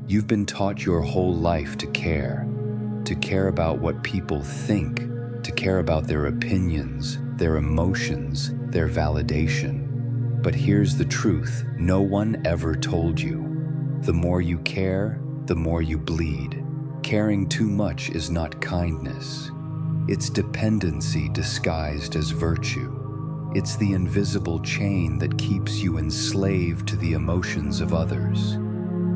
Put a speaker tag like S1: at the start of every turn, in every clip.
S1: You've been taught your whole life to care about what people think, to care about their opinions, their emotions, their validation. But here's the truth, no one ever told you. The more you care, the more you bleed. Caring too much is not kindness. It's dependency disguised as virtue. It's the invisible chain that keeps you enslaved to the emotions of others.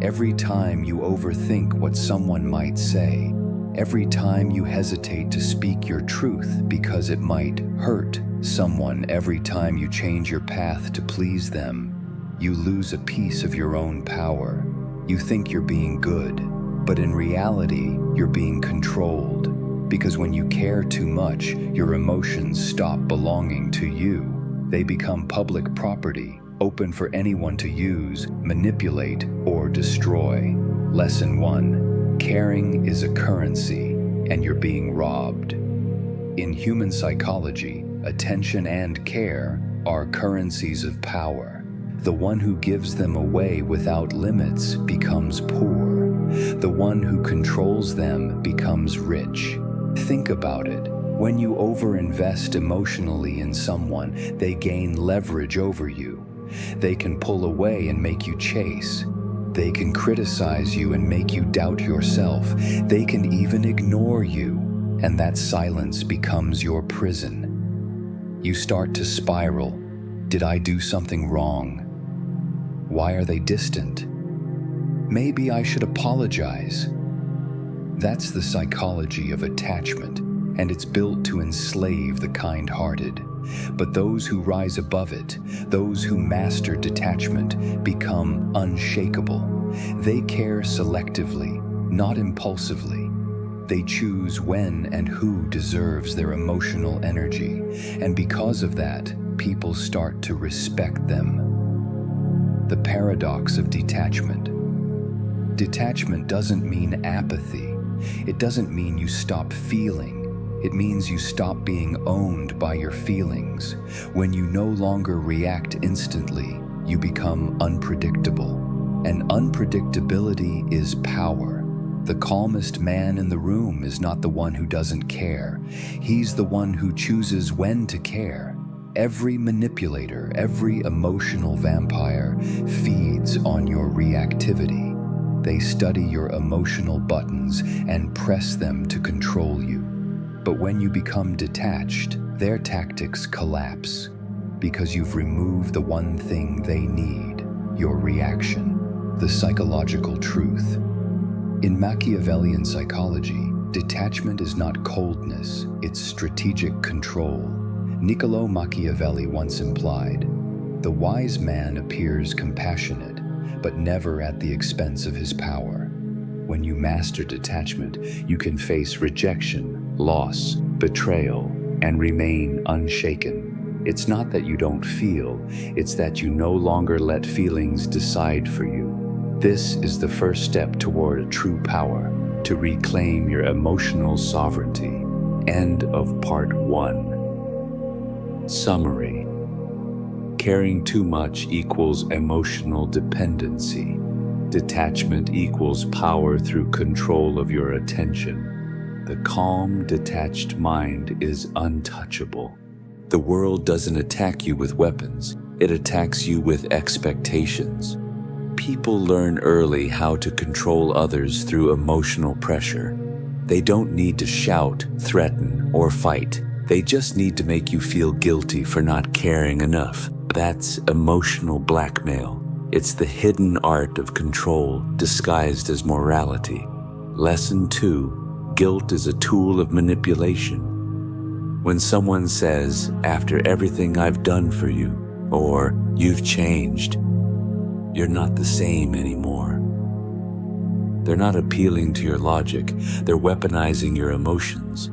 S1: Every time you overthink what someone might say, every time you hesitate to speak your truth because it might hurt someone, every time you change your path to please them, you lose a piece of your own power. You think you're being good, but in reality, you're being controlled. Because when you care too much, your emotions stop belonging to you. They become public property, open for anyone to use, manipulate, or destroy. Lesson 1. Caring is a currency, and you're being robbed. In human psychology, attention and care are currencies of power. The one who gives them away without limits becomes poor. The one who controls them becomes rich. Think about it. When you overinvest emotionally in someone, they gain leverage over you. They can pull away and make you chase. They can criticize you and make you doubt yourself. They can even ignore you, and that silence becomes your prison. You start to spiral. Did I do something wrong? Why are they distant? Maybe I should apologize. That's the psychology of attachment, and it's built to enslave the kind-hearted. But those who rise above it, those who master detachment, become unshakable. They care selectively, not impulsively. They choose when and who deserves their emotional energy, and because of that, people start to respect them. The paradox of detachment. Detachment doesn't mean apathy. It doesn't mean you stop feeling. It means you stop being owned by your feelings. When you no longer react instantly, you become unpredictable. And unpredictability is power. The calmest man in the room is not the one who doesn't care. He's the one who chooses when to care. Every manipulator, every emotional vampire feeds on your reactivity. They study your emotional buttons and press them to control you. But when you become detached, their tactics collapse because you've removed the one thing they need, your reaction, the psychological truth. In Machiavellian psychology, detachment is not coldness, it's strategic control. Niccolo Machiavelli once implied, "The wise man appears compassionate, but never at the expense of his power." When you master detachment, you can face rejection, loss, betrayal, and remain unshaken. It's not that you don't feel, it's that you no longer let feelings decide for you. This is the first step toward true power, to reclaim your emotional sovereignty. End of part 1. Summary. Caring too much equals emotional dependency. Detachment equals power through control of your attention. The calm, detached mind is untouchable. The world doesn't attack you with weapons, it attacks you with expectations. People learn early how to control others through emotional pressure. They don't need to shout, threaten, or fight. They just need to make you feel guilty for not caring enough. That's emotional blackmail. It's the hidden art of control disguised as morality. Lesson 2. Guilt is a tool of manipulation. When someone says, "After everything I've done for you," or "You've changed," you're not the same anymore. They're not appealing to your logic, they're weaponizing your emotions.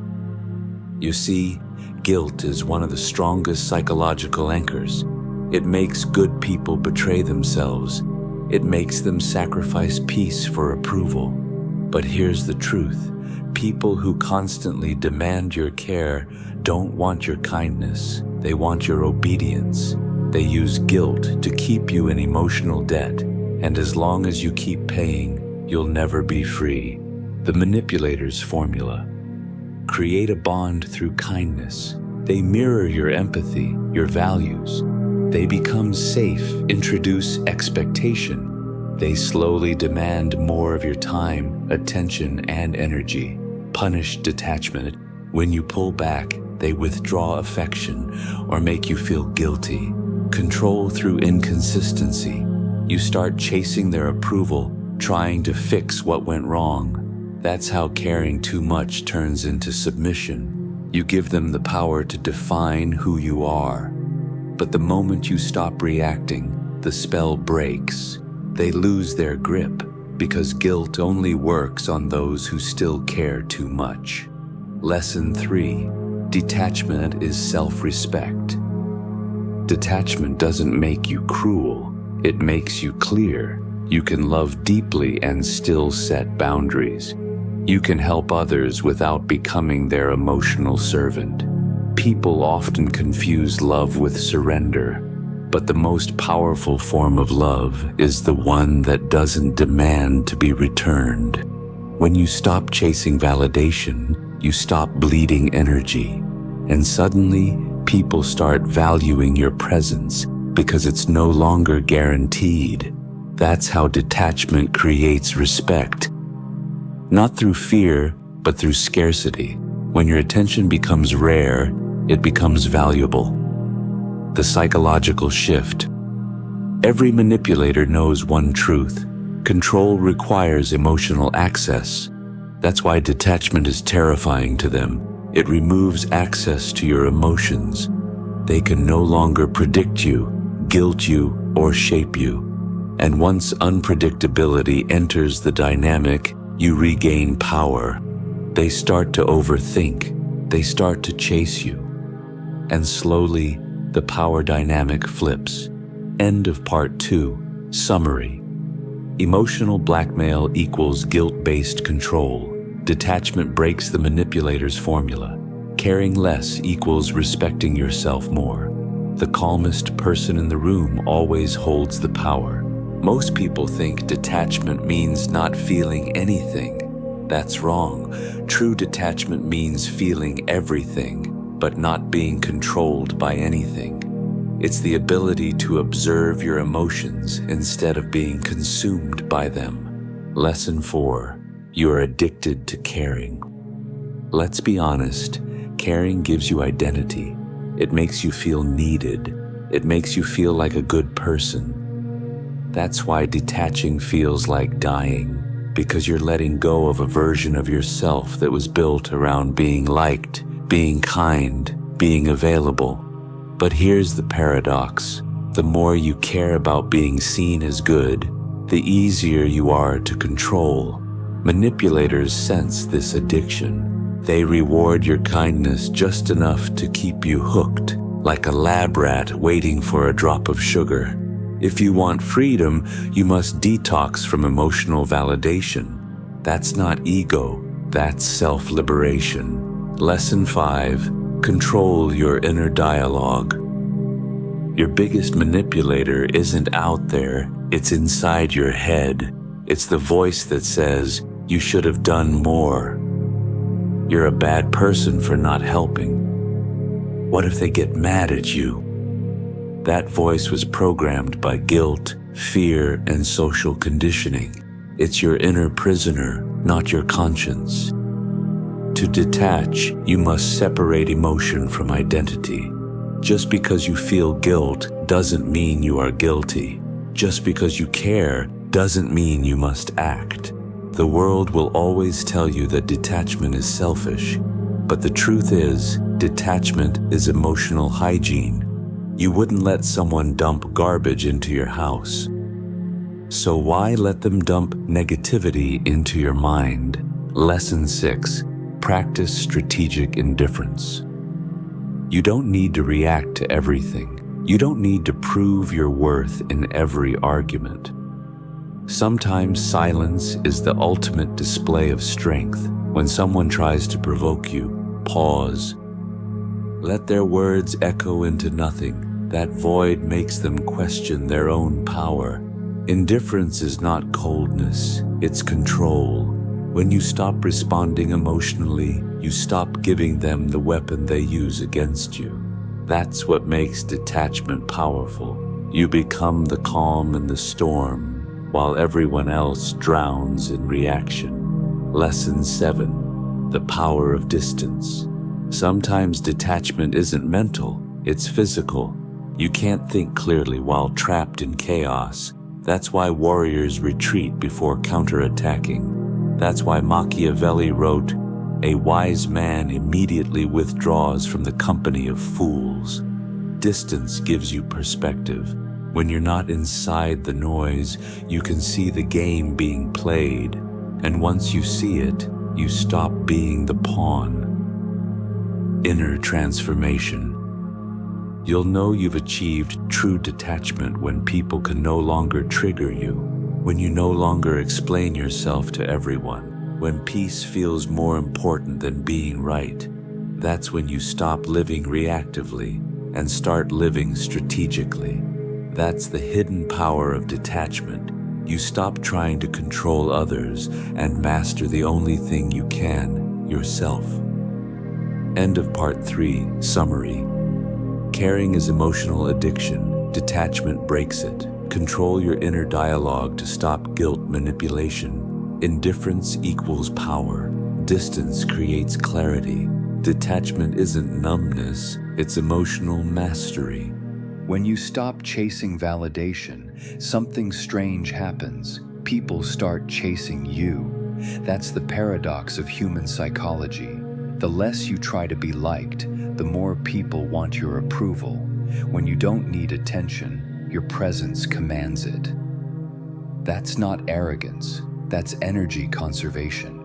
S1: You see, guilt is one of the strongest psychological anchors. It makes good people betray themselves. It makes them sacrifice peace for approval. But here's the truth. People who constantly demand your care don't want your kindness. They want your obedience. They use guilt to keep you in emotional debt. And as long as you keep paying, you'll never be free. The manipulator's formula. Create a bond through kindness. They mirror your empathy, your values. They become safe, introduce expectation. They slowly demand more of your time, attention, and energy. Punish detachment. When you pull back, they withdraw affection or make you feel guilty. Control through inconsistency. You start chasing their approval, trying to fix what went wrong. That's how caring too much turns into submission. You give them the power to define who you are. But the moment you stop reacting, the spell breaks. They lose their grip because guilt only works on those who still care too much. Lesson 3. Detachment is self-respect. Detachment doesn't make you cruel. It makes you clear. You can love deeply and still set boundaries. You can help others without becoming their emotional servant. People often confuse love with surrender, but the most powerful form of love is the one that doesn't demand to be returned. When you stop chasing validation, you stop bleeding energy, and suddenly people start valuing your presence because it's no longer guaranteed. That's how detachment creates respect. Not through fear, but through scarcity. When your attention becomes rare, it becomes valuable. The psychological shift. Every manipulator knows one truth. Control requires emotional access. That's why detachment is terrifying to them. It removes access to your emotions. They can no longer predict you, guilt you, or shape you. And once unpredictability enters the dynamic, you regain power. They start to overthink. They start to chase you. And slowly, the power dynamic flips. End of part 2. Summary. Emotional blackmail equals guilt-based control. Detachment breaks the manipulator's formula. Caring less equals respecting yourself more. The calmest person in the room always holds the power. Most people think detachment means not feeling anything. That's wrong. True detachment means feeling everything, but not being controlled by anything. It's the ability to observe your emotions instead of being consumed by them. Lesson 4. You are addicted to caring. Let's be honest, caring gives you identity. It makes you feel needed. It makes you feel like a good person. That's why detaching feels like dying, because you're letting go of a version of yourself that was built around being liked, being kind, being available. But here's the paradox. The more you care about being seen as good, the easier you are to control. Manipulators sense this addiction. They reward your kindness just enough to keep you hooked, like a lab rat waiting for a drop of sugar. If you want freedom, you must detox from emotional validation. That's not ego, that's self-liberation. Lesson 5. Control your inner dialogue. Your biggest manipulator isn't out there, it's inside your head. It's the voice that says, you should have done more. You're a bad person for not helping. What if they get mad at you? That voice was programmed by guilt, fear, and social conditioning. It's your inner prisoner, not your conscience. To detach, you must separate emotion from identity. Just because you feel guilt doesn't mean you are guilty. Just because you care doesn't mean you must act. The world will always tell you that detachment is selfish, but the truth is, detachment is emotional hygiene. You wouldn't let someone dump garbage into your house. So why let them dump negativity into your mind? Lesson 6. Practice strategic indifference. You don't need to react to everything. You don't need to prove your worth in every argument. Sometimes silence is the ultimate display of strength. When someone tries to provoke you, pause. Let their words echo into nothing. That void makes them question their own power.
S2: Indifference is not coldness, it's control. When you stop responding emotionally, you stop giving them the weapon they use against you. That's what makes detachment powerful. You become the calm in the storm, while everyone else drowns in reaction. Lesson 7. The power of distance. Sometimes detachment isn't mental, it's physical. You can't think clearly while trapped in chaos. That's why warriors retreat before counterattacking. That's why Machiavelli wrote, "A wise man immediately withdraws from the company of fools." Distance gives you perspective. When you're not inside the noise, you can see the game being played. And once you see it, you stop being the pawn. Inner transformation. You'll know you've achieved true detachment when people can no longer trigger you, when you no longer explain yourself to everyone, when peace feels more important than being right. That's when you stop living reactively and start living strategically. That's the hidden power of detachment. You stop trying to control others and master the only thing you can, yourself. End of Part 3. Summary. Caring is emotional addiction. Detachment breaks it. Control your inner dialogue to stop guilt manipulation. Indifference equals power. Distance creates clarity. Detachment isn't numbness, it's emotional mastery.
S1: When you stop chasing validation, something strange happens. People start chasing you. That's the paradox of human psychology. The less you try to be liked, the more people want your approval. When you don't need attention, your presence commands it. That's not arrogance, that's energy conservation.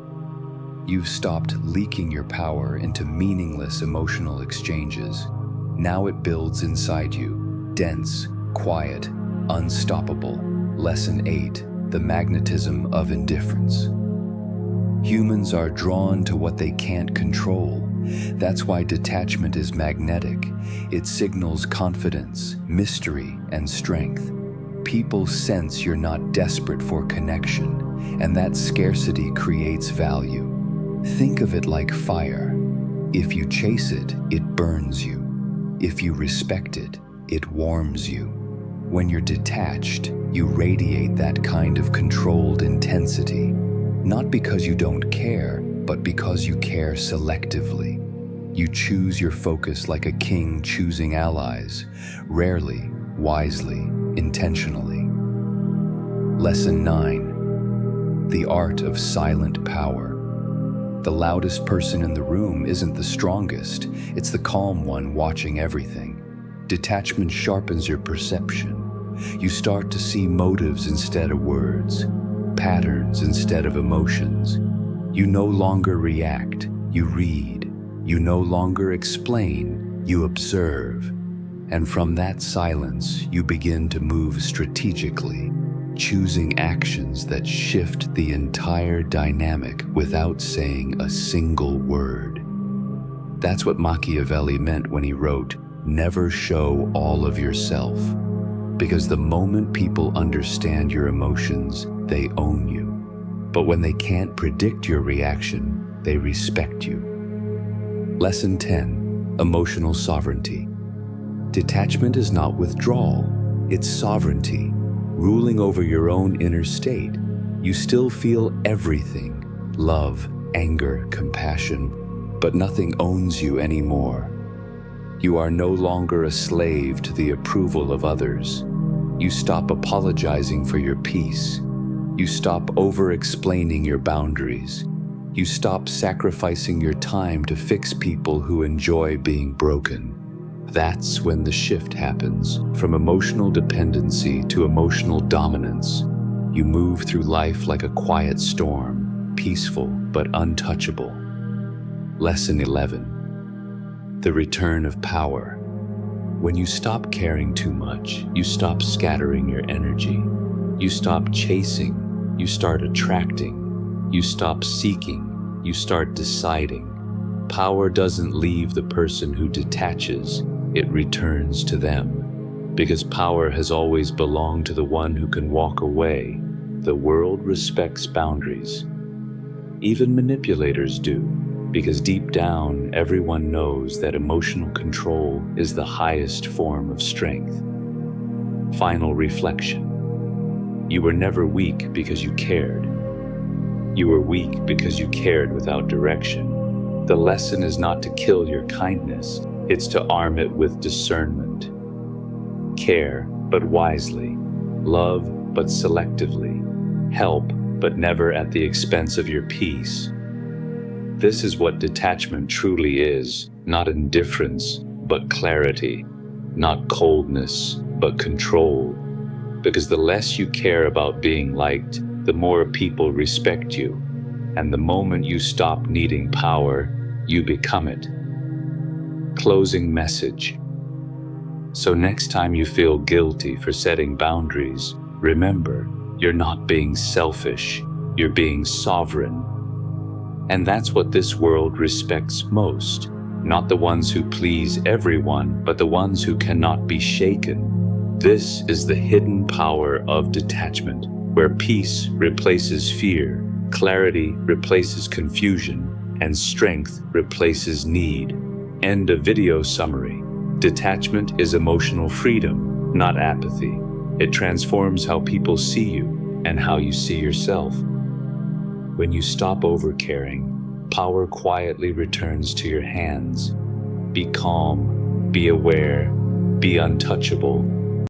S1: You've stopped leaking your power into meaningless emotional exchanges. Now it builds inside you, dense, quiet, unstoppable. Lesson 8. The magnetism of indifference. Humans are drawn to what they can't control. That's why detachment is magnetic. It signals confidence, mystery, and strength. People sense you're not desperate for connection, and that scarcity creates value. Think of it like fire. If you chase it, it burns you. If you respect it, it warms you. When you're detached, you radiate that kind of controlled intensity. Not because you don't care, but because you care selectively. You choose your focus like a king choosing allies, rarely, wisely, intentionally. Lesson 9. The art of silent power. The loudest person in the room isn't the strongest, it's the calm one watching everything. Detachment sharpens your perception. You start to see motives instead of words, patterns instead of emotions. You no longer react, you read. You no longer explain, you observe. And from that silence, you begin to move strategically, choosing actions that shift the entire dynamic without saying a single word. That's what Machiavelli meant when he wrote, "Never show all of yourself." Because the moment people understand your emotions, they own you. But when they can't predict your reaction, they respect you. Lesson 10. Emotional sovereignty. Detachment is not withdrawal, it's sovereignty, ruling over your own inner state. You still feel everything, love, anger, compassion, but nothing owns you anymore. You are no longer a slave to the approval of others. You stop apologizing for your peace. You stop over-explaining your boundaries. You stop sacrificing your time to fix people who enjoy being broken. That's when the shift happens, from emotional dependency to emotional dominance. You move through life like a quiet storm, peaceful but untouchable. Lesson 11. The return of power. When you stop caring too much, you stop scattering your energy. You stop chasing, you start attracting. You stop seeking, you start deciding. Power doesn't leave the person who detaches, it returns to them.
S2: Because power has always belonged to the one who can walk away. The world respects boundaries. Even manipulators do, because deep down, everyone knows that emotional control is the highest form of strength. Final reflection. You were never weak because you cared. You were weak because you cared without direction. The lesson is not to kill your kindness, it's to arm it with discernment. Care, but wisely. Love, but selectively. Help, but never at the expense of your peace. This is what detachment truly is, not indifference, but clarity, not coldness, but control. Because the less you care about being liked, the more people respect you. And the moment you stop needing power, you become it. Closing message. So next time you feel guilty for setting boundaries, remember, you're not being selfish, you're being sovereign. And that's what this world respects most. Not the ones who please everyone, but the ones who cannot be shaken. This is the hidden power of detachment, where peace replaces fear, clarity replaces confusion, and strength replaces need. End of video summary. Detachment is emotional freedom, not apathy. It transforms how people see you and how you see yourself. When you stop overcaring, power quietly returns to your hands. Be calm, be aware, be untouchable,